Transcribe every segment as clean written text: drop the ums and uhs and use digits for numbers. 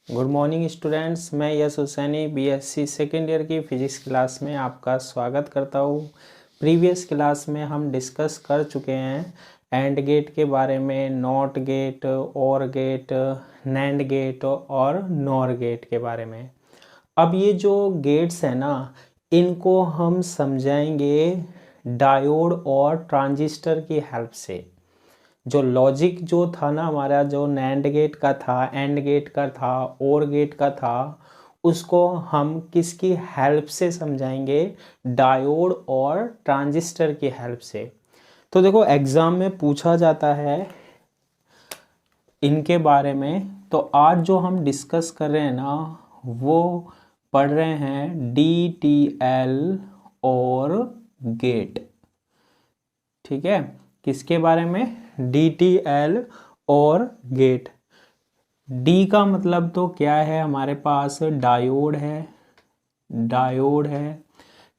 Good morning students, मैं यश Husaini BSc second year की physics class में आपका स्वागत करता हूँ। प्रीवियस क्लास में हम डिस्कस कर चुके हैं एंड गेट के बारे में, नॉट गेट, और गेट, नैंड गेट और नॉर गेट के बारे में। अब ये जो गेट्स हैं ना, इनको हम समझाएंगे डायोड और ट्रांजिस्टर की हेल्प से। जो लॉजिक जो था ना हमारा, जो नैंड गेट का था, एंड गेट का था, और गेट का था, उसको हम किसकी हेल्प से समझाएंगे? डायोड और ट्रांजिस्टर की हेल्प से। तो देखो एग्जाम में पूछा जाता है इनके बारे में। तो आज जो हम डिस्कस कर रहे हैं ना, वो पढ़ रहे हैं DTL और गेट। ठीक है, किसके बारे में? DTL और गेट। डी का मतलब तो क्या है? हमारे पास डायोड है, डायोड है।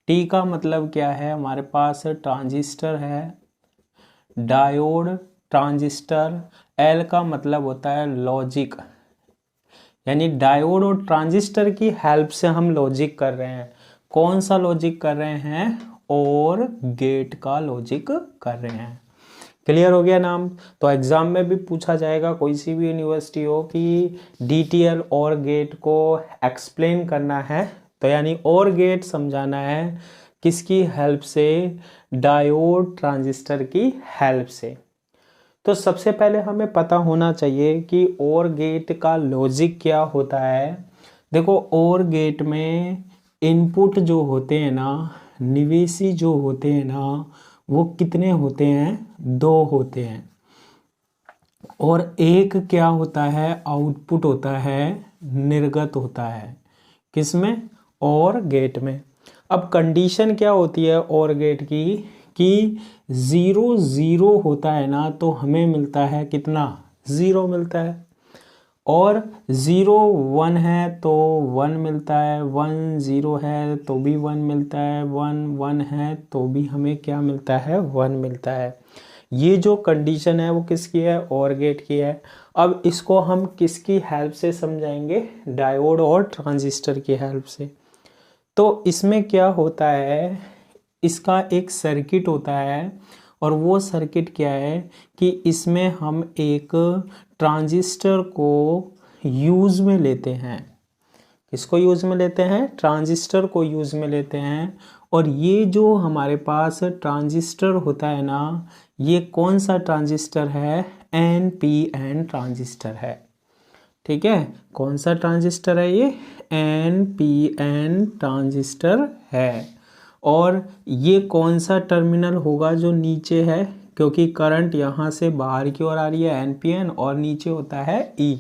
टी का मतलब क्या है? हमारे पास ट्रांजिस्टर है, डायोड, ट्रांजिस्टर। एल का मतलब होता है लॉजिक, यानी डायोड और ट्रांजिस्टर की हेल्प से हम लॉजिक कर रहे हैं। कौन सा लॉजिक कर रहे हैं? और गेट का लॉजिक कर रहे हैं। क्लियर हो गया नाम? तो एग्जाम में भी पूछा जाएगा, कोई सी भी यूनिवर्सिटी हो, कि DTL और गेट को एक्सप्लेन करना है, तो यानी और गेट समझाना है किसकी हेल्प से? डायोड ट्रांजिस्टर की हेल्प से। तो सबसे पहले हमें पता होना चाहिए कि और गेट का लॉजिक क्या होता है। देखो, और गेट में इनपुट जो होते हैं ना, निवेशी जो होते हैं ना, वो कितने होते हैं? 2 होते हैं। और एक क्या होता है? आउटपुट होता है, निर्गत होता है। किसमें? और गेट में। अब कंडीशन क्या होती है और गेट की? कि 0 0 होता है ना, तो हमें मिलता है कितना? 0 मिलता है। और 0 1 है तो 1 मिलता है, 1 0 है तो भी 1 मिलता है, 1 1 है तो भी हमें क्या मिलता है? 1 मिलता है। ये जो कंडीशन है वो किसकी है? और गेट की है। अब इसको हम किसकी हेल्प से समझाएंगे? डायोड और ट्रांजिस्टर की हेल्प से। तो इसमें क्या होता है, इसका एक सर्किट होता है, और वो सर्किट क्या है कि इसमें हम एक ट्रांजिस्टर को यूज में लेते हैं। किसको यूज में लेते हैं? ट्रांजिस्टर को यूज में लेते हैं। और ये जो हमारे पास ट्रांजिस्टर होता है ना, ये कौन सा ट्रांजिस्टर है? NPN ट्रांजिस्टर है। ठीक है, कौन सा ट्रांजिस्टर है ये? NPN ट्रांजिस्टर है। और ये कौन सा टर्मिनल होगा जो नीचे है? क्योंकि करंट यहाँ से बाहर की ओर आ रही है, NPN, और नीचे होता है E।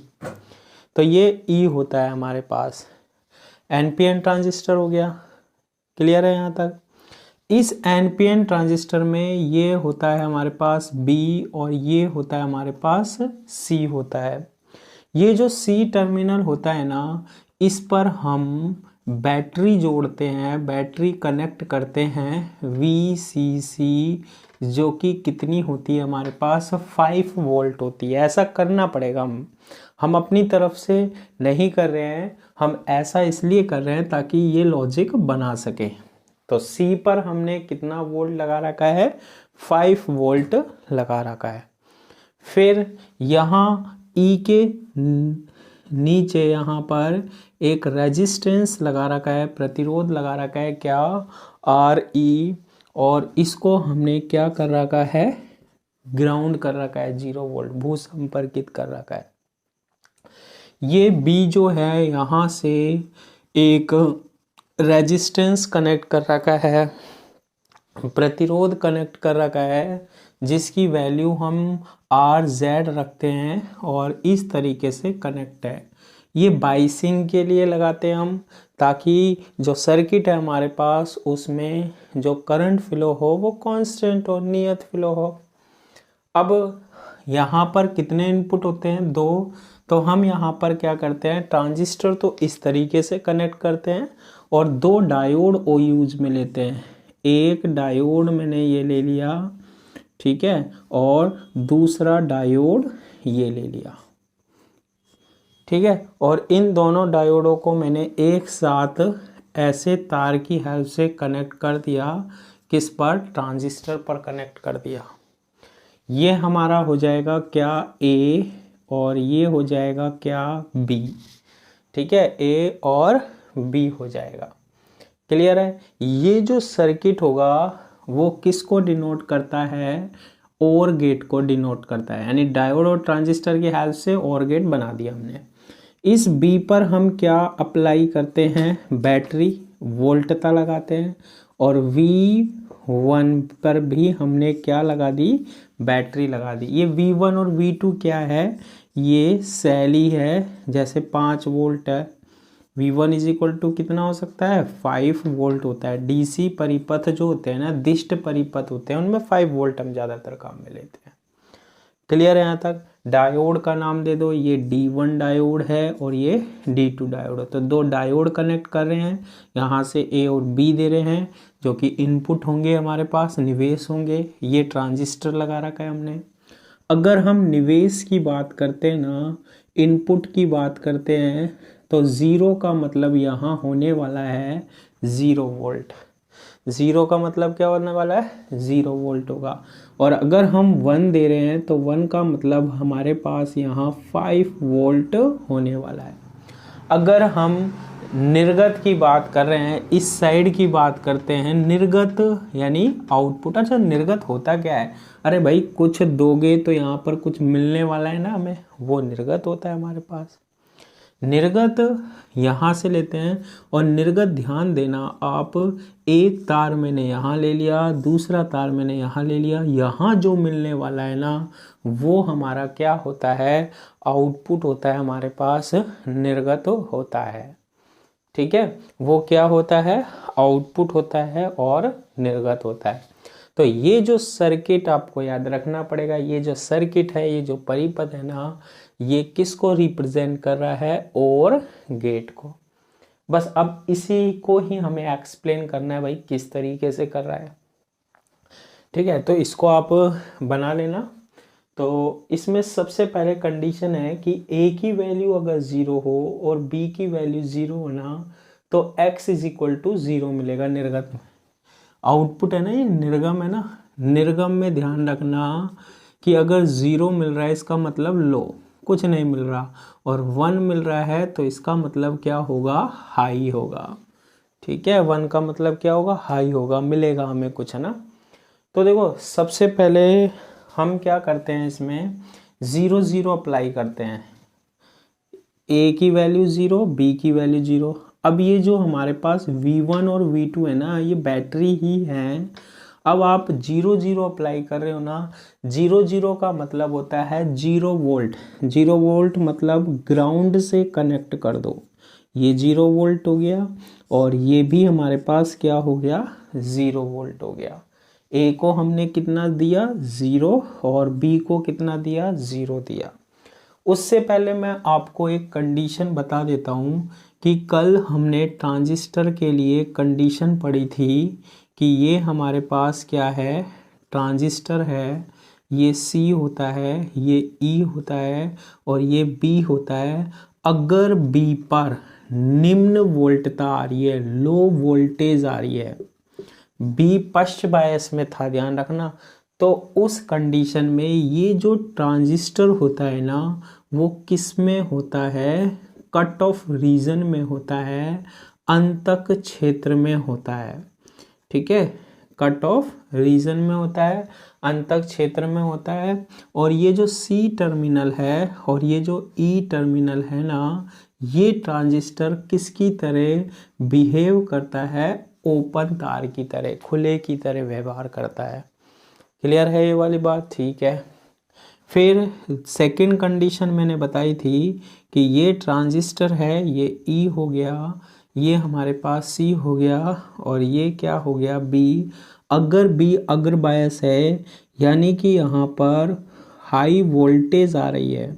तो ये E होता है हमारे पास। NPN ट्रांजिस्टर हो गया। क्लियर है यहाँ तक? इस NPN ट्रांजिस्टर में ये होता है हमारे पास B, और ये होता है हमारे पास C होता है। ये जो C टर्मिनल होता है ना, इस पर हम बैटरी जोड़ते हैं, बैटरी कनेक्ट करते हैं VCC, जो कि कितनी होती है हमारे पास? 5 वोल्ट होती है। ऐसा करना पड़ेगा, हम अपनी तरफ से नहीं कर रहे हैं, हम ऐसा इसलिए कर रहे हैं ताकि ये लॉजिक बना सके। तो C पर हमने कितना वोल्ट लगा रखा है? 5 वोल्ट लगा रखा है। फिर यहाँ E के नीचे यहाँ पर एक रेजिस्टेंस लगा रखा है, प्रतिरोध लगा रखा है, क्या? RE। और इसको हमने क्या कर रखा है? ग्राउंड कर रखा है, 0 वोल्ट, भू संपर्कित कर रखा है। ये B जो है, यहाँ से एक रेजिस्टेंस कनेक्ट कर रखा है, प्रतिरोध कनेक्ट कर रखा है, जिसकी वैल्यू हम RZ रखते हैं, और इस तरीके से कनेक्ट है। ये बाइसिंग के लिए लगाते हैं हम, ताकि जो सर्किट है हमारे पास, उसमें जो करंट फ्लो हो वो कांस्टेंट हो, नियत फ्लो हो। अब यहाँ पर कितने इनपुट होते हैं? 2। तो हम यहाँ पर क्या करते हैं? ट्रांजिस्टर तो इस तरीके से कनेक्ट करते हैं, और 2 डायोड ओ यूज में लेते हैं। एक डायोड मैंने ये ले लिया, ठीक है, और दूसरा डायोड ये ले लिया। ठीक है। और इन दोनों डायोडों को मैंने एक साथ ऐसे तार की हेल्प से कनेक्ट कर दिया, किस पर, ट्रांजिस्टर पर कनेक्ट कर दिया। ये हमारा हो जाएगा क्या, ए, और ये हो जाएगा क्या, बी। ठीक है, ए और बी हो जाएगा। क्लियर है। ये जो सर्किट होगा वो किसको डिनोट करता है, और गेट को डिनोट करता है, यानी डायोड और ट्रांजिस्टर की हेल्प से और गेट बना दिया हमने। इस बी पर हम क्या अप्लाई करते हैं, बैटरी वोल्टता लगाते हैं, और V1 पर भी हमने क्या लगा दी, बैटरी लगा दी। ये V1 और V2 क्या है, ये सैली है, जैसे 5 वोल्ट है। V1 इज इक्वल टू कितना हो सकता है, 5 वोल्ट होता है। डीसी परिपथ जो होते हैं ना, दिष्ट परिपथ होते हैं, उनमें 5 वोल्ट हम ज़्यादातर काम में लेते हैं। क्लियर है यहाँ तक। डायोड का नाम दे दो, ये D1 डायोड है और ये D2 डायोड है। तो दो डायोड कनेक्ट कर रहे हैं, यहाँ से A और B दे रहे हैं, जो कि इनपुट होंगे हमारे पास, निवेश होंगे। ये ट्रांजिस्टर लगा रखा है हमने। अगर हम निवेश की बात करते हैं ना, इनपुट की बात करते हैं, तो ज़ीरो का मतलब यहाँ होने वाला है 0 वोल्ट। 0 का मतलब क्या होने वाला है, 0 वोल्ट होगा। और अगर हम 1 दे रहे हैं तो 1 का मतलब हमारे पास यहाँ 5 वोल्ट होने वाला है। अगर हम निर्गत की बात कर रहे हैं, इस साइड की बात करते हैं, निर्गत यानी आउटपुट। अच्छा, निर्गत होता क्या है, अरे भाई कुछ दोगे तो यहाँ पर कुछ मिलने वाला है ना हमें, वो निर्गत होता है हमारे पास। निर्गत यहाँ से लेते हैं, और निर्गत ध्यान देना आप, एक तार मैंने यहाँ ले लिया, दूसरा तार मैंने यहाँ ले लिया, यहाँ जो मिलने वाला है ना वो हमारा क्या होता है, आउटपुट होता है हमारे पास, निर्गत होता है। ठीक है, वो क्या होता है, आउटपुट होता है और निर्गत होता है। तो ये जो सर्किट आपको याद रखना पड़ेगा, ये जो सर्किट है, ये जो परिपथ है ना, ये किसको रिप्रेजेंट कर रहा है, और गेट को। बस अब इसी को ही हमें एक्सप्लेन करना है भाई, किस तरीके से कर रहा है। ठीक है, तो इसको आप बना लेना। तो इसमें सबसे पहले कंडीशन है कि A की वैल्यू अगर 0 हो और B की वैल्यू 0 हो ना, तो X इज इक्वल टू 0 मिलेगा निर्गत में। आउटपुट है ना, ये निर्गम है ना, निर्गम में ध्यान रखना कि अगर 0 मिल रहा है इसका मतलब लो, कुछ नहीं मिल रहा, और 1 मिल रहा है तो इसका मतलब क्या होगा, हाई होगा। ठीक है, 1 का मतलब क्या होगा, हाई होगा, मिलेगा हमें कुछ, है ना। तो देखो सबसे पहले हम क्या करते हैं, इसमें 0 0 अप्लाई करते हैं। A की वैल्यू 0, B की वैल्यू 0। अब ये जो हमारे पास V1 और V2 है ना, ये बैटरी ही है। अब आप 0 0 अप्लाई कर रहे हो ना, 0 0 का मतलब होता है 0 वोल्ट। 0 वोल्ट मतलब ग्राउंड से कनेक्ट कर दो, ये 0 वोल्ट हो गया, और ये भी हमारे पास क्या हो गया, 0 वोल्ट हो गया। A को हमने कितना दिया, 0, और B को कितना दिया, 0 दिया। उससे पहले मैं आपको एक कंडीशन बता देता हूँ कि कल हमने ट्रांजिस्टर के लिए कंडीशन पढ़ी थी कि ये हमारे पास क्या है, ट्रांजिस्टर है, ये C होता है, ये E होता है, और ये B होता है। अगर B पर निम्न वोल्टता आ रही है, लो वोल्टेज आ रही है, B पश्च बायस में था, ध्यान रखना, तो उस कंडीशन में ये जो ट्रांजिस्टर होता है ना, वो किस में होता है, कट ऑफ रीजन में होता है, अंतक क्षेत्र में होता है। ठीक है, कट ऑफ रीजन में होता है, अंतक क्षेत्र में होता है। और ये जो C टर्मिनल है और ये जो E टर्मिनल है ना, ये ट्रांजिस्टर किसकी तरह बिहेव करता है, ओपन तार की तरह, खुले की तरह व्यवहार करता है। क्लियर है ये वाली बात, ठीक है। फिर सेकंड कंडीशन मैंने बताई थी कि ये ट्रांजिस्टर है, ये E हो गया, ये हमारे पास C हो गया, और ये क्या हो गया, B। अगर B अग्र बायस है, यानी कि यहाँ पर हाई वोल्टेज आ रही है,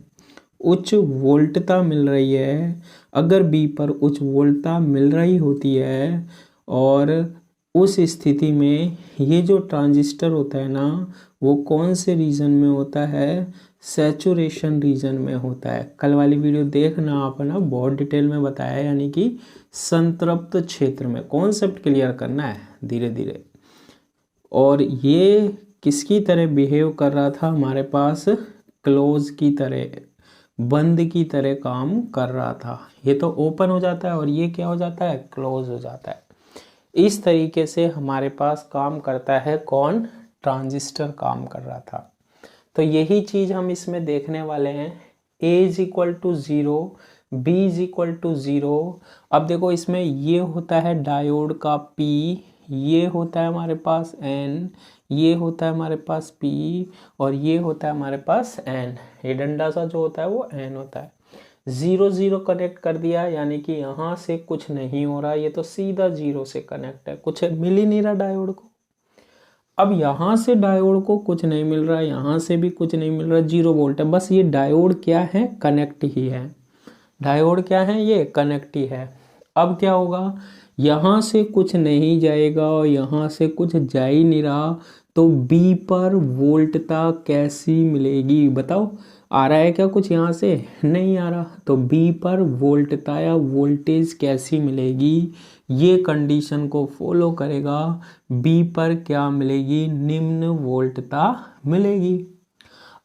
उच्च वोल्टता मिल रही है। अगर B पर उच्च वोल्टता मिल रही होती है, और उस स्थिति में ये जो ट्रांजिस्टर होता है ना, वो कौन से रीजन में होता है, सैचुरेशन रीजन में होता है। कल वाली वीडियो देखना आप, ना बहुत डिटेल में बताया, यानी कि संतृप्त क्षेत्र में। कॉन्सेप्ट क्लियर करना है धीरे धीरे। और ये किसकी तरह बिहेव कर रहा था हमारे पास, क्लोज की तरह, बंद की तरह काम कर रहा था। ये तो ओपन हो जाता है और ये क्या हो जाता है, क्लोज हो जाता है। इस तरीके से हमारे पास काम करता है कौन, ट्रांजिस्टर काम कर रहा था। तो यही चीज हम इसमें देखने वाले हैं। A is equal to 0, B is equal to 0। अब देखो इसमें ये होता है डायोड का P, ये होता है हमारे पास N, ये होता है हमारे पास P, और ये होता है हमारे पास N। ये डंडा सा जो होता है वो N होता है। 0 0 कनेक्ट कर दिया, यानी कि यहाँ से कुछ नहीं हो रहा, ये तो सीधा 0 से कनेक्ट है, कुछ मिल ही नहीं रहा डायोड को। अब यहाँ से डायोड को कुछ नहीं मिल रहा, यहाँ से भी कुछ नहीं मिल रहा, 0 वोल्ट है। बस ये डायोड क्या है, कनेक्ट ही है। डायोड क्या है, ये कनेक्ट ही है। अब क्या होगा, यहाँ से कुछ नहीं जाएगा और यहाँ से कुछ जा ही नहीं रहा, तो बी पर वोल्टता कैसी मिलेगी बताओ। आ रहा है क्या कुछ यहाँ से, नहीं आ रहा, तो बी पर वोल्टता या वोल्टेज कैसी मिलेगी, ये कंडीशन को फॉलो करेगा। बी पर क्या मिलेगी, निम्न वोल्टता मिलेगी।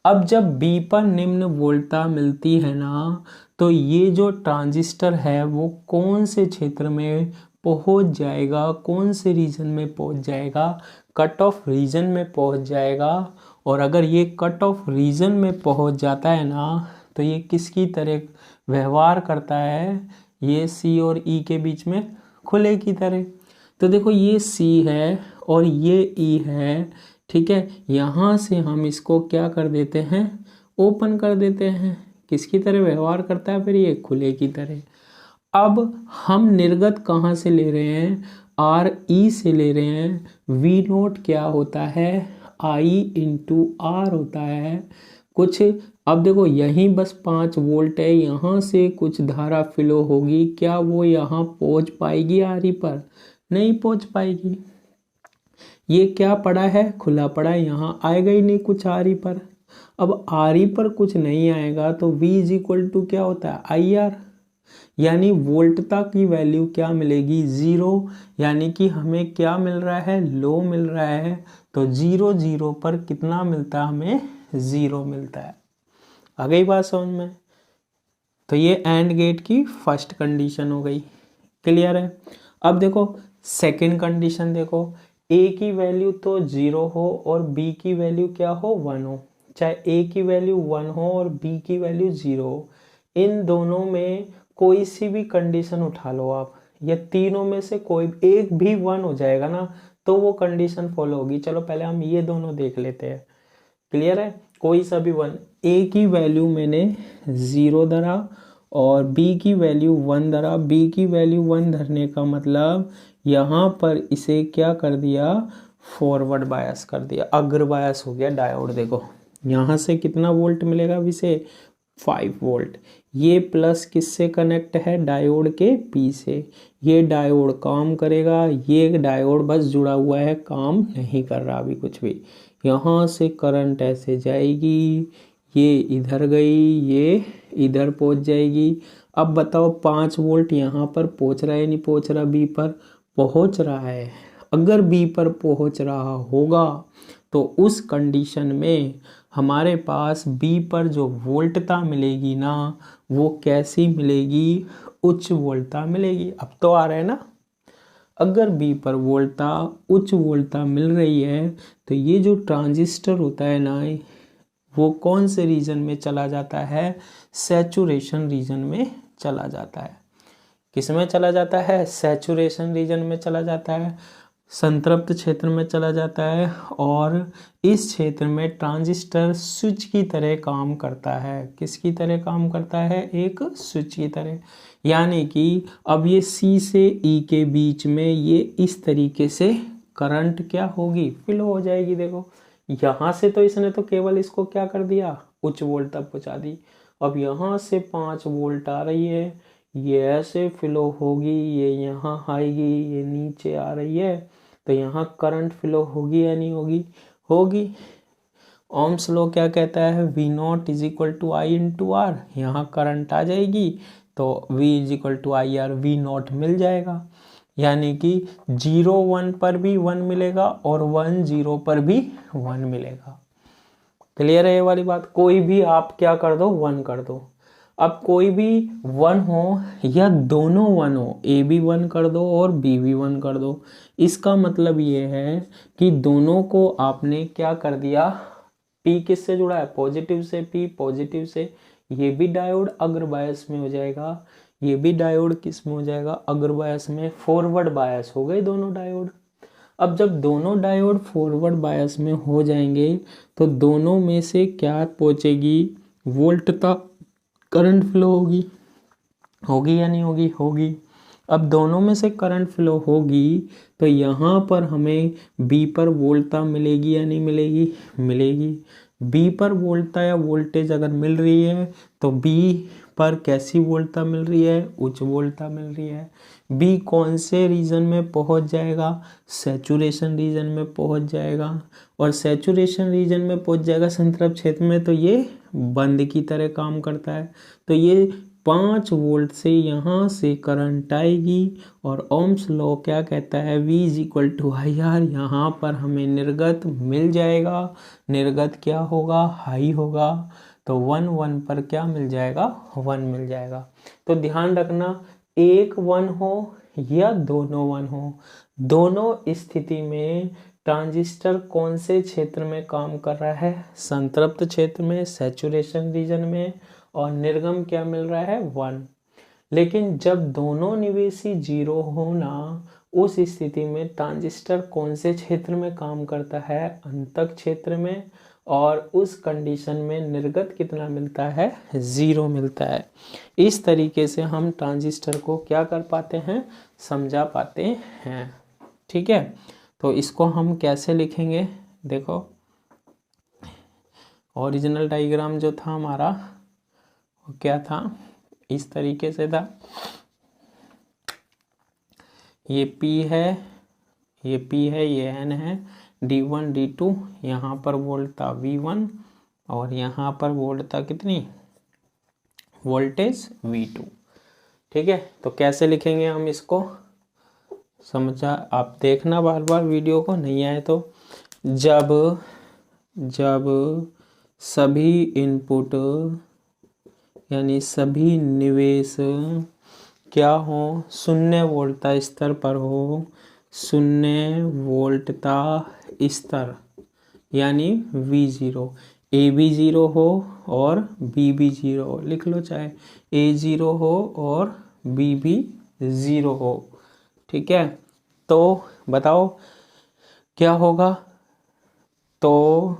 अब जब बी पर निम्न वोल्टता मिलती है ना, तो ये जो ट्रांजिस्टर है वो कौन से क्षेत्र में पहुंच जाएगा, कौन से रीजन में पहुंच जाएगा, कट ऑफ रीजन में पहुंच जाएगा। और अगर ये कट ऑफ रीजन में पहुंच जाता है ना, तो ये किसकी तरह व्यवहार करता है, ये सी और ई के बीच में खुले की तरह। तो देखो ये सी है और ये ई है, ठीक है। यहाँ से हम इसको क्या कर देते हैं, ओपन कर देते हैं। किसकी तरह व्यवहार करता है फिर, ये खुले की तरह। अब हम निर्गत कहाँ से ले रहे हैं, आर ई से ले रहे हैं। वी नोट क्या होता है, आई इंटू आर होता है कुछ। अब देखो यहीं बस 5 वोल्ट है, यहाँ से कुछ धारा फ्लो होगी, क्या वो यहाँ पहुँच पाएगी आर ई पर, नहीं पहुँच पाएगी। ये क्या पड़ा है, खुला पड़ा है, यहाँ आएगा ही नहीं कुछ आर ई पर। अब आर ई पर कुछ नहीं आएगा तो V इज इक्वल टू क्या होता है, आई आर, यानी वोल्टता की वैल्यू क्या मिलेगी, 0। यानी कि हमें क्या मिल रहा है, लो मिल रहा है। तो 0 0 पर कितना मिलता है हमें, 0 मिलता है। आ गई बात समझ में। तो ये एंड गेट की फर्स्ट कंडीशन हो गई, क्लियर है। अब देखो सेकंड कंडीशन, देखो A की वैल्यू तो 0 हो और B की वैल्यू क्या हो, 1 हो। चाहे A की वैल्यू 1 हो और B की वैल्यू 0 हो, इन दोनों में कोई सी भी कंडीशन उठा लो आप, या तीनों में से कोई एक भी 1 हो जाएगा ना, तो वो कंडीशन फॉलो होगी। चलो पहले हम ये दोनों देख लेते हैं, क्लियर है। कोई सा भी 1, A की वैल्यू मैंने 0 धरा और B की वैल्यू 1 धरा। B की वैल्यू 1 धरने का मतलब यहाँ पर इसे क्या कर दिया, फॉरवर्ड बायस कर दिया, अग्र बायस हो गया डायोड। देखो यहाँ से कितना वोल्ट मिलेगा अभी से, 5 वोल्ट। ये प्लस किससे कनेक्ट है, डायोड के P से। ये डायोड काम करेगा, ये डायोड बस जुड़ा हुआ है, काम नहीं कर रहा अभी कुछ भी। यहाँ से करंट ऐसे जाएगी, ये इधर गई, ये इधर पहुँच जाएगी। अब बताओ 5 वोल्ट यहाँ पर पहुँच रहा है, नहीं पहुँच रहा, बी पर पहुँच रहा है। अगर बी पर पहुँच रहा होगा तो उस कंडीशन में हमारे पास बी पर जो वोल्टता मिलेगी ना, वो कैसी मिलेगी, उच्च वोल्टता मिलेगी। अब तो आ रहा है ना, अगर बी पर वोल्टता उच्च वोल्टता मिल रही है, तो ये जो ट्रांजिस्टर होता है ना, वो कौन से रीजन में चला जाता है, सैचुरेशन रीजन में चला जाता है। किस में चला जाता है, सैचुरेशन रीजन में चला जाता है, संतृप्त क्षेत्र में चला जाता है। और इस क्षेत्र में ट्रांजिस्टर स्विच की तरह काम करता है। किसकी तरह काम करता है, एक स्विच की तरह। यानी कि अब ये C से E के बीच में ये इस तरीके से करंट क्या होगी, फ्लो हो जाएगी। देखो यहाँ से तो इसने तो केवल इसको क्या कर दिया, उच्च वोल्ट तक पहुँचा दी। अब यहाँ से 5 वोल्ट आ रही है, ये ऐसे फ्लो होगी, ये यहाँ आएगी, ये नीचे आ रही है, तो यहाँ करंट फ्लो होगी या नहीं होगी, होगी। ओम्स लॉ क्या कहता है, V not is equal to I into R, यहाँ करंट आ जाएगी तो V is equal to I R, V not मिल जाएगा, यानी कि 0 1 पर भी 1 मिलेगा और 1 0 पर भी 1 मिलेगा। क्लियर है ये वाली बात। कोई भी आप क्या कर दो, 1 कर दो। अब कोई भी 1 हो या दोनों 1 हो, ए भी 1 कर दो और बी भी 1 कर दो, इसका मतलब ये है कि दोनों को आपने क्या कर दिया, P किससे जुड़ा है, पॉजिटिव से, P पॉजिटिव से, ये भी डायोड अग्र बायस में हो जाएगा, ये भी डायोड किस में हो जाएगा, अग्र बायस में, फॉरवर्ड बायस हो गए दोनों डायोड। अब जब दोनों डायोड फॉरवर्ड बायस में हो जाएंगे तो दोनों में से क्या पहुंचेगी, वोल्टता, करंट फ्लो होगी, होगी या नहीं होगी, होगी। अब दोनों में से करंट फ्लो होगी तो यहाँ पर हमें B पर वोल्टता मिलेगी या नहीं मिलेगी, मिलेगी। B पर वोल्टता या वोल्टेज अगर मिल रही है तो B पर कैसी वोल्टता मिल रही है, उच्च वोल्टता मिल रही है। B कौन से रीजन में पहुंच जाएगा, सैचुरेशन रीजन में पहुंच जाएगा, और सैचुरेशन रीजन में पहुंच जाएगा संतृप्त क्षेत्र में तो ये बंद की तरह काम करता है। तो ये 5 वोल्ट से यहाँ से करंट आएगी और ओम्स लॉ क्या कहता है, V is equal to I R, यहाँ पर हमें निर्गत मिल जाएगा, निर्गत क्या होगा, हाई होगा, तो 1 1 पर क्या मिल जाएगा, 1 मिल जाएगा। तो ध्यान रखना, एक 1 हो या दोनों 1 हो, दोनों स्थिति में ट्रांजिस्टर कौन से क्षेत्र में काम कर रहा है, संतृप्त क्षेत्र में, सैचुरेशन रीजन में, और निर्गम क्या मिल रहा है, 1। लेकिन जब दोनों निवेशी 0 होना, उस स्थिति में ट्रांजिस्टर कौन से क्षेत्र में काम करता है, अंतक क्षेत्र में, और उस कंडीशन में निर्गत कितना मिलता है, 0 मिलता है। इस तरीके से हम ट्रांजिस्टर को क्या कर पाते हैं, समझा पाते हैं। ठीक है, तो इसको हम कैसे लिखेंगे, देखो ओरिजिनल डायग्राम जो था हमारा वो क्या था, इस तरीके से था, ये P है, ये P है, ये N है, D1 D2, यहाँ पर वोल्टता V1 और यहाँ पर वोल्टता कितनी, वोल्टेज V2। ठीक है, तो कैसे लिखेंगे हम इसको, समझा, आप देखना बार बार वीडियो को, नहीं आए तो। जब सभी इनपुट यानी सभी निवेश क्या हो, 0 वोल्टता स्तर पर हो, 0 वोल्टता स्तर यानी V0, A भी 0 हो और B भी 0 हो, लिख लो, चाहे A 0 हो और B भी 0 हो। ठीक है, तो बताओ क्या होगा, तो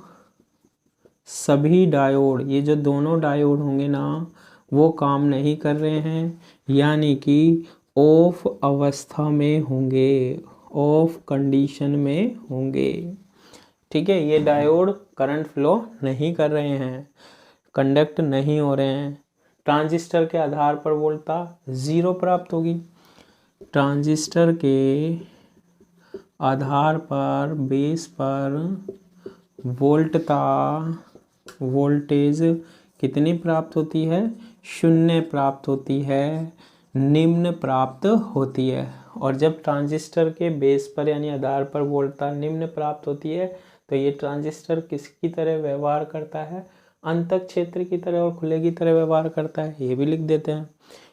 सभी डायोड, ये जो दोनों डायोड होंगे ना, वो काम नहीं कर रहे हैं, यानी कि ऑफ अवस्था में होंगे, ऑफ कंडीशन में होंगे। ठीक है, ये डायोड करंट फ्लो नहीं कर रहे हैं, कंडक्ट नहीं हो रहे हैं। ट्रांजिस्टर के आधार पर वोल्टता 0 प्राप्त होगी, ट्रांजिस्टर के आधार पर, बेस पर वोल्टता, वोल्टेज कितनी प्राप्त होती है, 0 प्राप्त होती है, निम्न प्राप्त होती है। और जब ट्रांजिस्टर के बेस पर यानी आधार पर वोल्टता निम्न प्राप्त होती है तो ये ट्रांजिस्टर किसकी तरह व्यवहार करता है, अंतक क्षेत्र की तरह और खुले की तरह व्यवहार करता है, ये भी लिख देते हैं।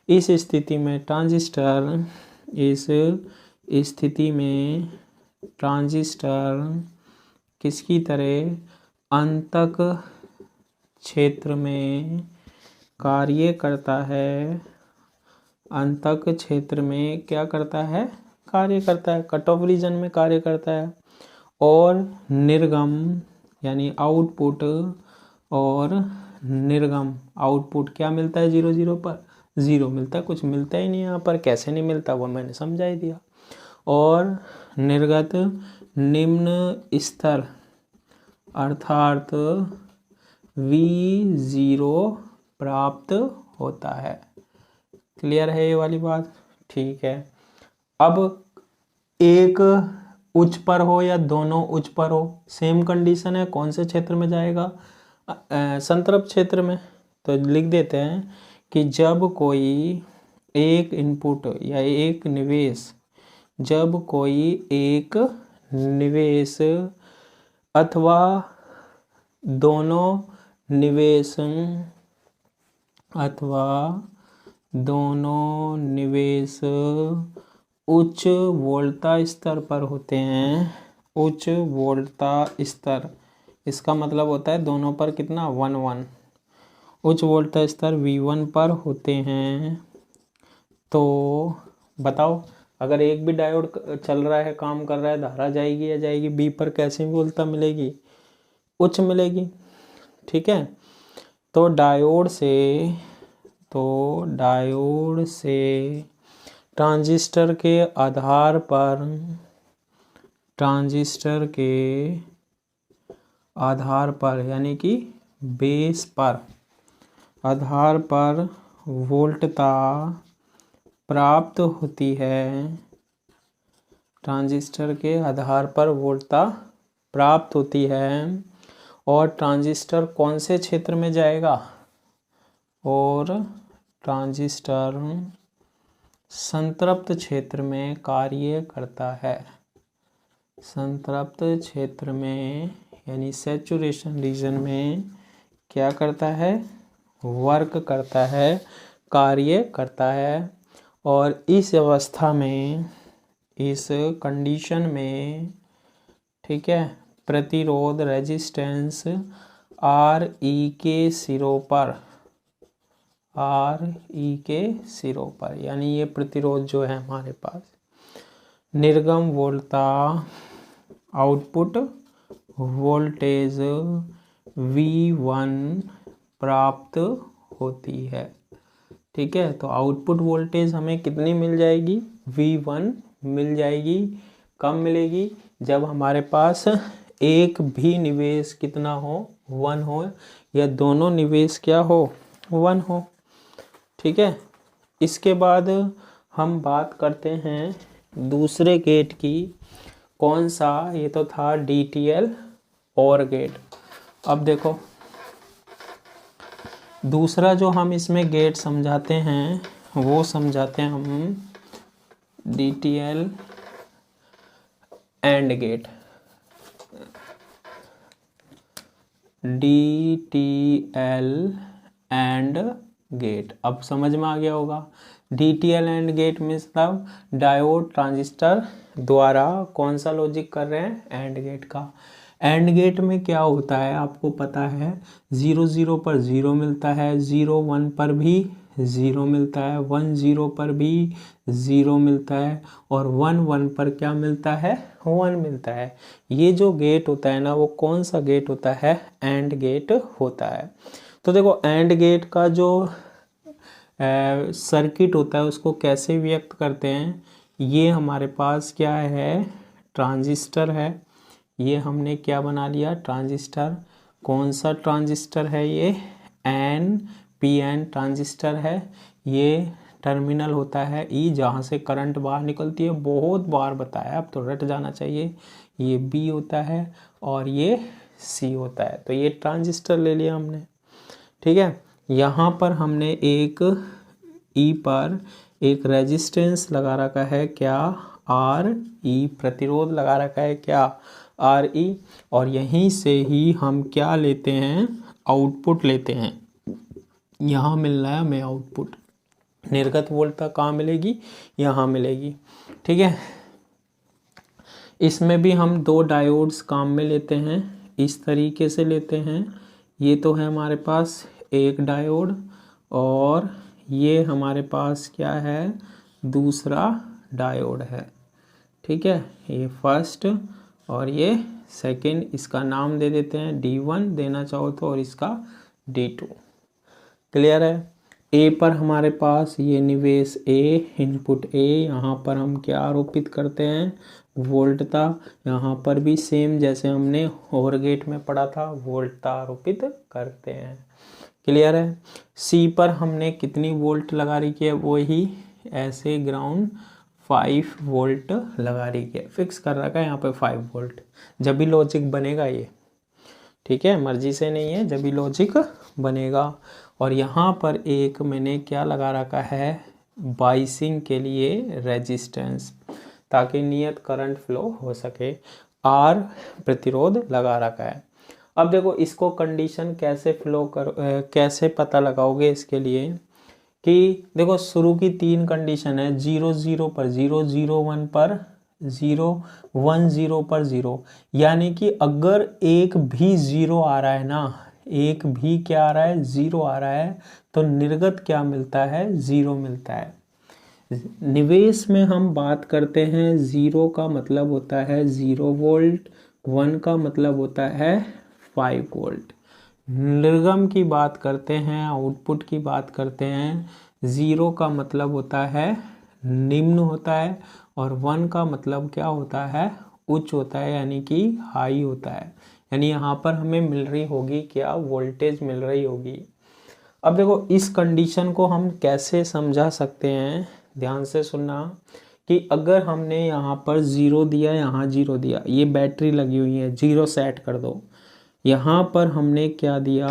इस स्थिति में ट्रांजिस्टर, इस स्थिति में ट्रांजिस्टर किसकी तरह, अंतक क्षेत्र में कार्य करता है, अंतक क्षेत्र में क्या करता है, कार्य करता है, कट ऑफ रीजन में कार्य करता है, और निर्गम यानी आउटपुट, और निर्गम आउटपुट क्या मिलता है, 0 0 पर 0 मिलता है, कुछ मिलता ही नहीं यहाँ पर, कैसे नहीं मिलता वो मैंने समझा ही दिया। और निर्गत निम्न स्तर अर्थात V0 प्राप्त होता है। क्लियर है ये वाली बात, ठीक है। अब एक उच्च पर हो या दोनों उच्च पर हो, सेम कंडीशन है, कौन से क्षेत्र में जाएगा? संतृप्त क्षेत्र में। तो लिख देते हैं कि जब कोई एक इनपुट या एक निवेश, जब कोई एक निवेश अथवा दोनों निवेश उच्च वोल्टता स्तर पर होते हैं, उच्च वोल्टता स्तर, इसका मतलब होता है दोनों पर कितना 1 उच्च वोल्टता स्तर V1 पर होते हैं, तो बताओ अगर एक भी डायोड चल रहा है, काम कर रहा है, धारा जाएगी या जाएगी? बी पर कैसी वोल्टता मिलेगी? उच्च मिलेगी। ठीक है, तो डायोड से ट्रांजिस्टर के आधार पर यानी कि बेस पर आधार पर वोल्टता प्राप्त होती है, ट्रांजिस्टर के आधार पर वोल्टता प्राप्त होती है। और ट्रांजिस्टर कौन से क्षेत्र में जाएगा? और ट्रांजिस्टर संतृप्त क्षेत्र में कार्य करता है, संतृप्त क्षेत्र में यानी सैचुरेशन रीजन में क्या करता है? वर्क करता है, कार्य करता है। और इस अवस्था में, इस कंडीशन में, ठीक है, प्रतिरोध रेजिस्टेंस RE के सिरों पर यानी ये प्रतिरोध जो है हमारे पास, निर्गम वोल्टता आउटपुट वोल्टेज V1 प्राप्त होती है। ठीक है, तो आउटपुट वोल्टेज हमें कितनी मिल जाएगी? V1 मिल जाएगी। कब मिलेगी? जब हमारे पास एक भी निवेश कितना हो? 1 हो, या दोनों निवेश क्या हो? 1 हो। ठीक है, इसके बाद हम बात करते हैं दूसरे गेट की। कौन सा? ये तो था DTL और गेट। अब देखो दूसरा जो हम इसमें गेट समझाते हैं वो समझाते हैं हम DTL and gate. DTL and gate अब समझ में आ गया होगा। DTL एंड गेट में मतलब डायोड ट्रांजिस्टर द्वारा कौन सा लॉजिक कर रहे हैं? एंड गेट का। एंड गेट में क्या होता है आपको पता है, 0 0 पर 0 मिलता है, 0 1 पर भी 0 मिलता है, 1 0 पर भी 0 मिलता है, और 1 1 पर क्या मिलता है? 1 मिलता है। ये जो गेट होता है ना, वो कौन सा गेट होता है? एंड गेट होता है। तो देखो एंड गेट का जो सर्किट होता है उसको कैसे व्यक्त करते हैं? ये हमारे पास क्या है? ट्रांजिस्टर है। ये हमने क्या बना लिया? ट्रांजिस्टर। कौन सा ट्रांजिस्टर है ये? NPN ट्रांजिस्टर है। ये टर्मिनल होता है E, जहाँ से करंट बाहर निकलती है। बहुत बार बताया, अब तो रट जाना चाहिए। ये B होता है और ये C होता है। तो ये ट्रांजिस्टर ले लिया हमने। ठीक है, यहाँ पर हमने एक E पर एक रेजिस्टेंस लगा रखा है, क्या? RE। प्रतिरोध लगा रखा है, क्या? RE। और यहीं से ही हम क्या लेते हैं? आउटपुट लेते हैं। यहाँ मिल रहा है हमें आउटपुट। निर्गत वोल्टता कहाँ मिलेगी? यहाँ मिलेगी। ठीक है, इसमें भी हम 2 डायोड्स काम में लेते हैं, इस तरीके से लेते हैं। ये तो है हमारे पास एक डायोड, और ये हमारे पास क्या है? दूसरा डायोड है। ठीक है, ये फर्स्ट और ये सेकंड। इसका नाम दे देते हैं D1 देना चाहो तो, और इसका D2। क्लियर है? ए पर हमारे पास ये निवेश A, इनपुट A। यहाँ पर हम क्या आरोपित करते हैं? वोल्टता। यहाँ पर भी सेम जैसे हमने और गेट में पढ़ा था, वोल्टता आरोपित करते हैं। क्लियर है? C पर हमने कितनी वोल्ट लगा रखी है? वही ऐसे ग्राउंड 5 वोल्ट लगा रही है, फिक्स कर रखा है यहाँ पे 5 वोल्ट। जब भी लॉजिक बनेगा ये, ठीक है, मर्जी से नहीं है, जब भी लॉजिक बनेगा। और यहाँ पर एक मैंने क्या लगा रखा है, बाइसिंग के लिए रेजिस्टेंस, ताकि नियत करंट फ्लो हो सके, आर प्रतिरोध लगा रखा है। अब देखो इसको कंडीशन कैसे कैसे पता लगाओगे, इसके लिए कि देखो शुरू की 3 कंडीशन है, 0 0 पर 0, 0 1 पर 0, 1 0 पर 0, यानी कि अगर एक भी 0 आ रहा है ना, एक भी क्या आ रहा है, 0 आ रहा है, तो निर्गत क्या मिलता है, 0 मिलता है। निवेश में हम बात करते हैं, 0 का मतलब होता है 0 वोल्ट, 1 का मतलब होता है 5 वोल्ट। निर्गम की बात करते हैं, आउटपुट की बात करते हैं, 0 का मतलब होता है निम्न होता है, और 1 का मतलब क्या होता है, उच्च होता है, यानी कि हाई होता है। यानी यहाँ पर हमें मिल रही होगी क्या, वोल्टेज मिल रही होगी। अब देखो इस कंडीशन को हम कैसे समझा सकते हैं, ध्यान से सुनना, कि अगर हमने यहाँ पर 0 दिया, यहाँ 0 दिया, ये बैटरी लगी हुई है, 0 सेट कर दो। यहाँ पर हमने क्या दिया,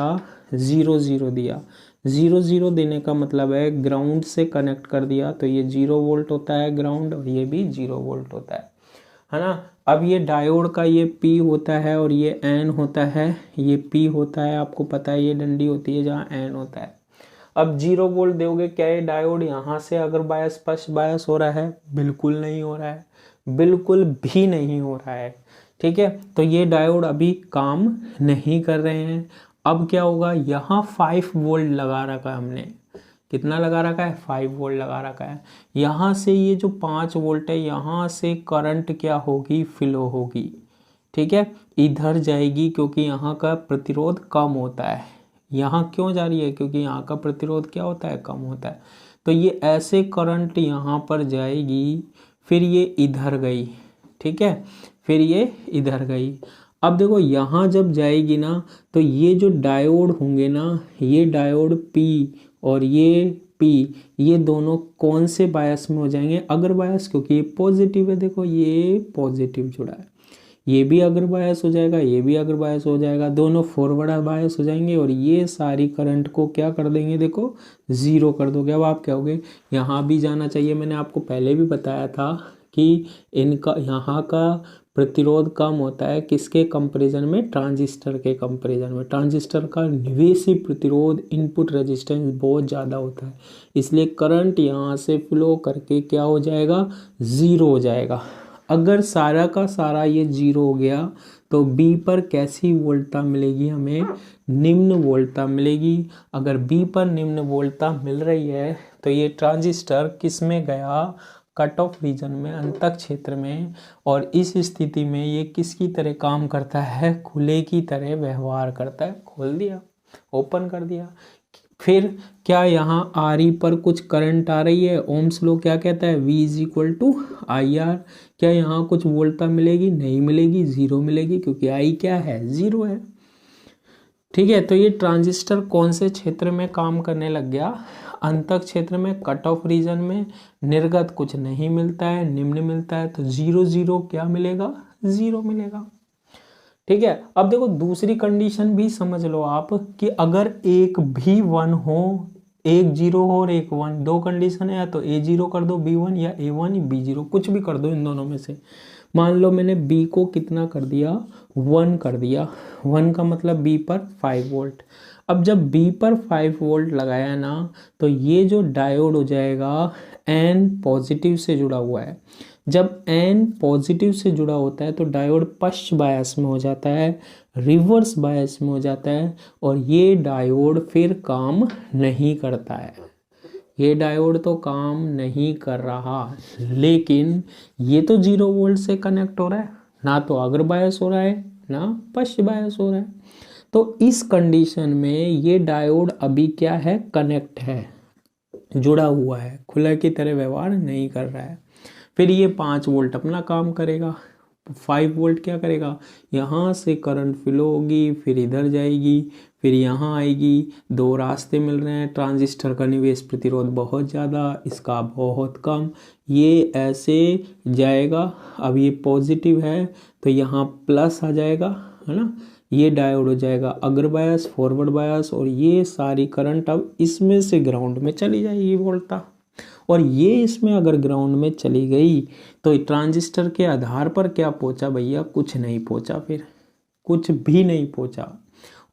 0 0 दिया, 0 0 देने का मतलब है ग्राउंड से कनेक्ट कर दिया, तो ये 0 वोल्ट होता है ग्राउंड, और ये भी 0 वोल्ट होता है ना। अब ये डायोड का ये P होता है और ये N होता है, ये P होता है, आपको पता है ये डंडी होती है जहाँ N होता है। अब 0 वोल्ट दोगे, क्या ये डायोड यहाँ से अगर बायस पक्ष बायस हो रहा है, बिल्कुल नहीं हो रहा है, बिल्कुल भी नहीं हो रहा है, ठीक है। तो ये डायोड अभी काम नहीं कर रहे हैं। अब क्या होगा, यहाँ 5 वोल्ट लगा रखा है हमने, कितना लगा रखा है, 5 वोल्ट लगा रखा है। यहाँ से ये जो 5 वोल्ट है, यहाँ से करंट क्या होगी, फ्लो होगी, ठीक है, इधर जाएगी, क्योंकि यहाँ का प्रतिरोध कम होता है। यहाँ क्यों जा रही है, क्योंकि यहाँ का प्रतिरोध क्या होता है, कम होता है। तो ये ऐसे करंट यहाँ पर जाएगी, फिर ये इधर गई, ठीक है, फिर ये इधर गई। अब देखो यहाँ जब जाएगी ना, तो ये जो डायोड होंगे ना, ये डायोड P और ये P, ये दोनों कौन से बायस में हो जाएंगे, अगर बायस, क्योंकि ये पॉजिटिव है, देखो ये पॉजिटिव जुड़ा है, ये भी अगर बायस हो जाएगा, ये भी अगर बायस हो जाएगा, दोनों फॉरवर्ड बायस हो जाएंगे, और ये सारी करंट को क्या कर देंगे, देखो 0 कर दोगे। अब आप क्या होगे, यहाँ भी जाना चाहिए, मैंने आपको पहले भी बताया था कि इनका यहाँ का प्रतिरोध कम होता है, किसके कंपैरिजन में, ट्रांजिस्टर के कंपैरिजन में। ट्रांजिस्टर का निवेशी प्रतिरोध, इनपुट रेजिस्टेंस बहुत ज़्यादा होता है, इसलिए करंट यहाँ से फ्लो करके क्या हो जाएगा, 0 हो जाएगा। अगर सारा का सारा ये 0 हो गया, तो B पर कैसी वोल्टता मिलेगी, हमें निम्न वोल्टता मिलेगी। अगर B पर निम्न वोल्टता मिल रही है, तो ये ट्रांजिस्टर किस में गया, कट ऑफ रीजन में, अंतक क्षेत्र में, और इस स्थिति में ये किसकी तरह काम करता है, खुले की तरह व्यवहार करता है। खोल दिया, ओपन कर दिया, फिर क्या यहाँ RE पर कुछ करंट आ रही है, ओम्स लॉ क्या कहता है, V = IR। क्या यहाँ कुछ वोल्टता मिलेगी, नहीं मिलेगी, 0 मिलेगी, क्योंकि I क्या है, 0 है, ठीक है। तो ये ट्रांजिस्टर कौन से क्षेत्र में काम करने लग गया, अंतक क्षेत्र में, कट ऑफ रीजन में। निर्गत कुछ नहीं मिलता है, निम्न मिलता है, तो 0 0 क्या मिलेगा, 0 मिलेगा, ठीक है। अब देखो दूसरी कंडीशन भी समझ लो आप, कि अगर एक भी 1 हो, एक 0 हो और एक 1, दो कंडीशन है, या तो A0 कर दो B1, या A1 B0, कुछ भी कर दो इन दोनों में से। मान लो मैंने B को कितना कर दिया, 1 कर दिया, 1 का मतलब B पर 5 वोल्ट। अब जब B पर 5 वोल्ट लगाया ना, तो ये जो डायोड हो जाएगा N पॉजिटिव से जुड़ा हुआ है। जब N पॉजिटिव से जुड़ा होता है, तो डायोड पश्च बायस में हो जाता है, रिवर्स बायस में हो जाता है, और ये डायोड फिर काम नहीं करता है। ये डायोड तो काम नहीं कर रहा, लेकिन ये तो 0 वोल्ट से कनेक्ट हो रहा है, ना तो अग्र बायस हो रहा है, ना पश्च बायस हो रहा है। तो इस कंडीशन में ये डायोड अभी क्या है, कनेक्ट है, जुड़ा हुआ है, खुला की तरह व्यवहार नहीं कर रहा है। फिर ये 5 वोल्ट अपना काम करेगा, 5 वोल्ट क्या करेगा, यहाँ से करंट फ्लो होगी, फिर इधर जाएगी, फिर यहाँ आएगी, दो रास्ते मिल रहे हैं, ट्रांजिस्टर का निवेश प्रतिरोध बहुत ज़्यादा, इसका बहुत कम, ये ऐसे जाएगा। अब ये पॉजिटिव है तो यहाँ प्लस आ जाएगा, है ना, ये डायोड हो जाएगा अग्र बायस, फॉरवर्ड बायस, और ये सारी करंट अब इसमें से ग्राउंड में चली जाएगी वोल्टा, और ये इसमें अगर ग्राउंड में चली गई तो ट्रांजिस्टर के आधार पर क्या पहुंचा भैया, कुछ नहीं पहुंचा, फिर कुछ भी नहीं पहुंचा,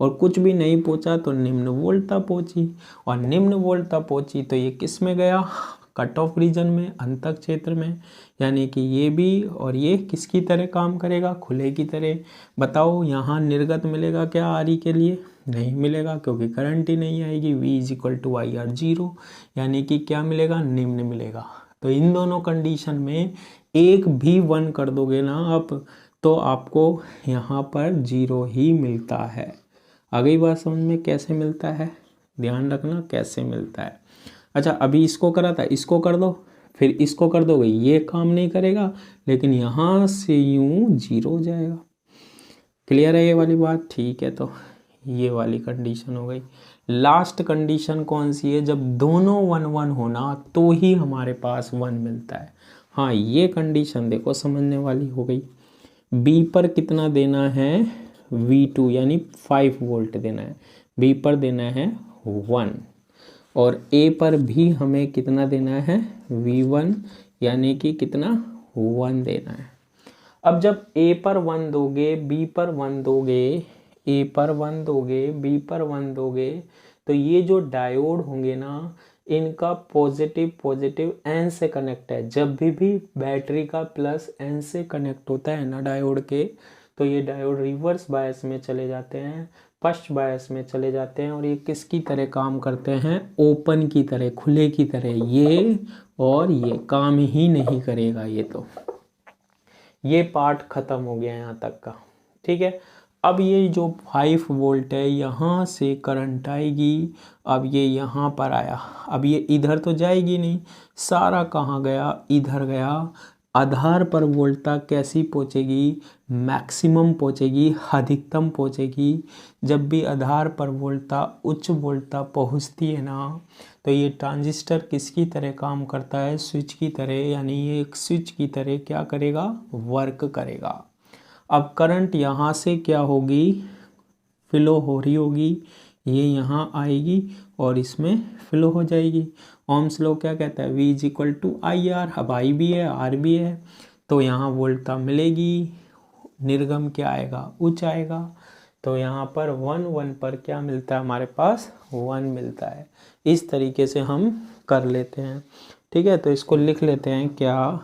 और कुछ भी नहीं पहुंचा तो निम्न वोल्टा पहुंची, और निम्न वोल्टा पहुंची तो ये किस में गया, कट ऑफ रीजन में, अंतक क्षेत्र में, यानी कि ये भी और ये किसकी तरह काम करेगा, खुले की तरह। बताओ यहाँ निर्गत मिलेगा क्या आर के लिए, नहीं मिलेगा, क्योंकि करंट ही नहीं आएगी। V is equal to I R 0, यानी कि क्या मिलेगा, निम्न मिलेगा। तो इन दोनों कंडीशन में एक भी 1 कर दोगे ना आप, तो आपको यहाँ पर 0 ही मिलता है। आ गई बात समझ में, कैसे मिलता है, ध्यान रखना कैसे मिलता है। अच्छा, अभी इसको करा था, इसको कर दो, फिर इसको कर दोगे, ये काम नहीं करेगा, लेकिन यहाँ से यूं 0 हो जाएगा। क्लियर है ये वाली बात, ठीक है। तो ये वाली कंडीशन हो गई। लास्ट कंडीशन कौन सी है, जब दोनों 1 1 होना तो ही हमारे पास 1 मिलता है। हाँ, ये कंडीशन देखो समझने वाली हो गई। बी पर कितना देना है, V2 यानी 5 वोल्ट देना है, बी पर देना है 1, और ए पर भी हमें कितना देना है, V1 यानी कि कितना, 1 देना है। अब जब ए पर 1 दोगे, बी पर 1 दोगे, ए पर 1 दोगे, बी पर 1 दोगे, तो ये जो डायोड होंगे ना, इनका पॉजिटिव पॉजिटिव N से कनेक्ट है। जब भी बैटरी का प्लस N से कनेक्ट होता है ना डायोड के, तो ये डायोड रिवर्स बायस में चले जाते हैं, फर्स्ट बायस में चले जाते हैं, और ये किसकी तरह काम करते हैं, ओपन की तरह, खुले की तरह। ये और ये काम ही नहीं करेगा, ये तो ये पार्ट खत्म हो गया यहाँ तक का, ठीक है। अब ये जो 5 वोल्ट है, यहाँ से करंट आएगी, अब ये यहाँ पर आया, अब ये इधर तो जाएगी नहीं, सारा कहाँ गया, इधर गया। आधार पर वोल्टा कैसी पहुँचेगी, मैक्सिमम पहुँचेगी, अधिकतम पहुँचेगी। जब भी आधार पर वोल्टा उच्च वोल्टा पहुँचती है ना, तो ये ट्रांजिस्टर किसकी तरह काम करता है, स्विच की तरह, यानी ये एक स्विच की तरह क्या करेगा, वर्क करेगा। अब करंट यहाँ से क्या होगी, फ्लो हो रही होगी, ये यहाँ आएगी और इसमें फ्लो हो जाएगी। ओम्स लॉ क्या कहता है, V is equal to I R. अब I भी है, R भी है, तो यहाँ वोल्टा मिलेगी, निर्गम क्या आएगा, उच्च आएगा। तो यहाँ पर 1 1 पर क्या मिलता है, हमारे पास 1 मिलता है। इस तरीके से हम कर लेते हैं, ठीक है। तो इसको लिख लेते हैं क्या,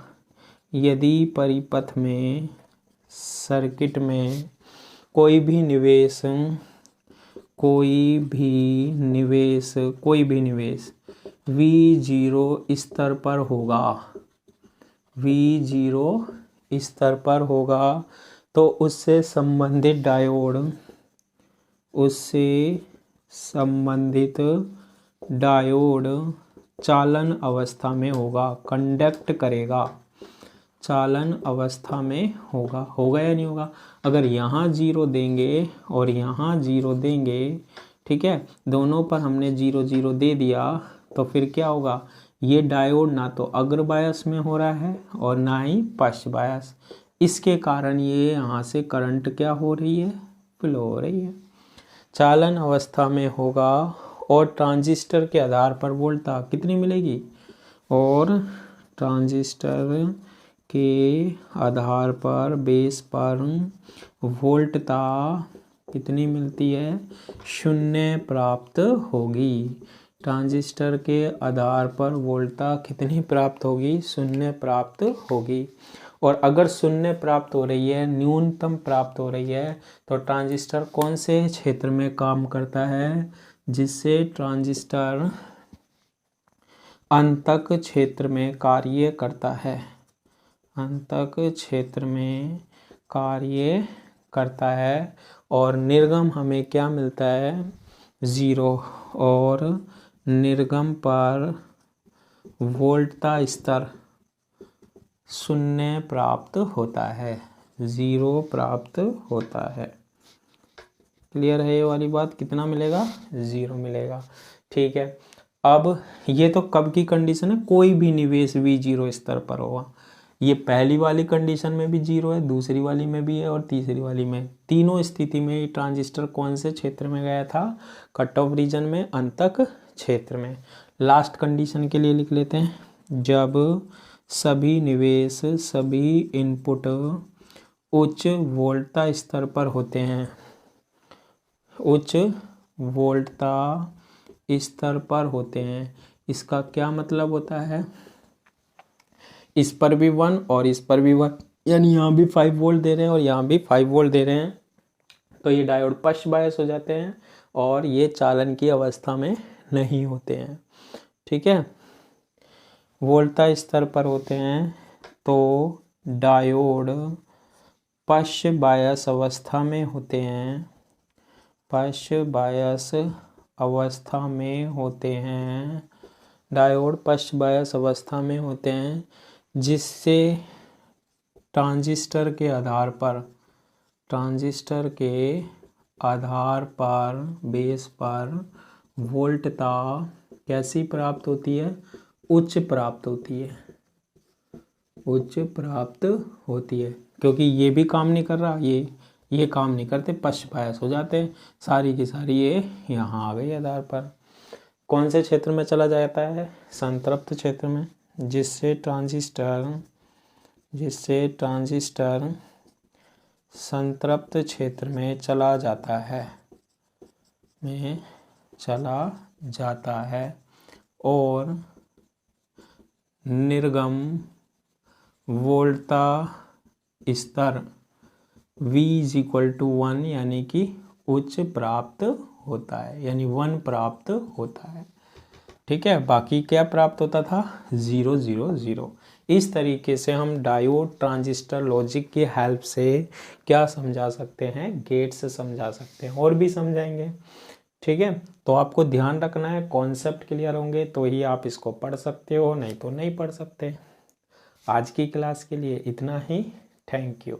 यदि परिपथ में, सर्किट में कोई भी निवेश V0 स्तर पर होगा, V0 स्तर पर होगा, तो उससे संबंधित डायोड चालन अवस्था में होगा, कंडक्ट करेगा, चालन अवस्था में होगा या नहीं होगा। अगर यहाँ 0 देंगे और यहाँ 0 देंगे, ठीक है, दोनों पर हमने 0 0 दे दिया, तो फिर क्या होगा, ये डायोड ना तो अग्र बायस में हो रहा है और ना ही पश्च बायस, इसके कारण ये यहाँ से करंट क्या हो रही है, फ्लो हो रही है, चालन अवस्था में होगा। और ट्रांजिस्टर के आधार पर वोल्टा कितनी मिलेगी, और ट्रांजिस्टर के आधार पर, बेस पर वोल्टता कितनी मिलती है, 0 प्राप्त होगी। ट्रांजिस्टर के आधार पर वोल्टता कितनी प्राप्त होगी, 0 प्राप्त होगी। और अगर 0 प्राप्त हो रही है, न्यूनतम प्राप्त हो रही है, तो ट्रांजिस्टर कौन से क्षेत्र में काम करता है, जिससे ट्रांजिस्टर अंतक क्षेत्र में कार्य करता है, अंतक क्षेत्र में कार्य करता है। और निर्गम हमें क्या मिलता है, 0, और निर्गम पर वोल्टता स्तर 0 प्राप्त होता है, 0 प्राप्त होता है। क्लियर है ये वाली बात? कितना मिलेगा? 0 मिलेगा। ठीक है, अब ये तो कब की कंडीशन है? कोई भी निवेश V0 स्तर पर होगा। ये पहली वाली कंडीशन में भी 0 है, दूसरी वाली में भी है और तीसरी वाली में। तीनों स्थिति में ये ट्रांजिस्टर कौन से क्षेत्र में गया था? कट ऑफ रीजन में, अंतक क्षेत्र में। लास्ट कंडीशन के लिए लिख लेते हैं, जब सभी निवेश, सभी इनपुट उच्च वोल्टता स्तर पर होते हैं, उच्च वोल्टता स्तर पर होते हैं। इसका क्या मतलब होता है? इस पर भी 1 और इस पर भी 1, यानी यहाँ भी 5 वोल्ट दे रहे हैं और यहाँ भी 5 वोल्ट दे रहे हैं, तो ये डायोड पक्ष बायस हो जाते हैं और ये चालन की अवस्था में नहीं होते हैं। ठीक है, वोल्टता स्तर पर होते हैं तो डायोड पक्ष बायस अवस्था में होते हैं, पक्ष बायस अवस्था में होते हैं, डायोड पक्ष बायस अवस्था में होते हैं, जिससे ट्रांजिस्टर के आधार पर, ट्रांजिस्टर के आधार पर, बेस पर वोल्टता कैसी प्राप्त होती है? उच्च प्राप्त होती है, उच्च प्राप्त होती है। क्योंकि ये भी काम नहीं कर रहा, ये काम नहीं करते, पक्ष बायस हो जाते हैं, सारी की सारी ये यहाँ आ गई आधार पर। कौन से क्षेत्र में चला जाता है? संतृप्त क्षेत्र में, जिससे ट्रांजिस्टर संतृप्त क्षेत्र में चला जाता है, और निर्गम वोल्टता स्तर V = 1 यानी कि उच्च प्राप्त होता है, यानी 1 प्राप्त होता है। ठीक है, बाकी क्या प्राप्त होता था? 0 0 0। इस तरीके से हम डायोड ट्रांजिस्टर लॉजिक की हेल्प से क्या समझा सकते हैं? गेट से समझा सकते हैं, और भी समझाएंगे। ठीक है, तो आपको ध्यान रखना है, कॉन्सेप्ट क्लियर होंगे तो ही आप इसको पढ़ सकते हो, नहीं तो नहीं पढ़ सकते। आज की क्लास के लिए इतना ही। Thank you.